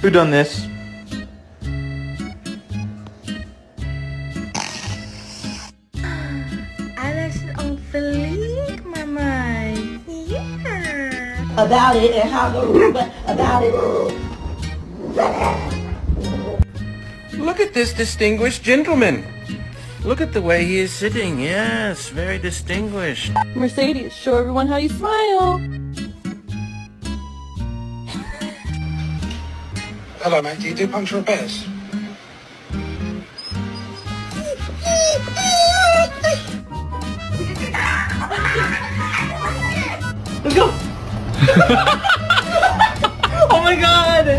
Who done this? Alles is on fleek, mama. Yeah. About it and how about it. Look at this distinguished gentleman. Look at the way he is sitting. Yes, very distinguished. Mercedes, show everyone how you smile. Hello, mate. Do you do puncture repairs? Let's go. Oh my god.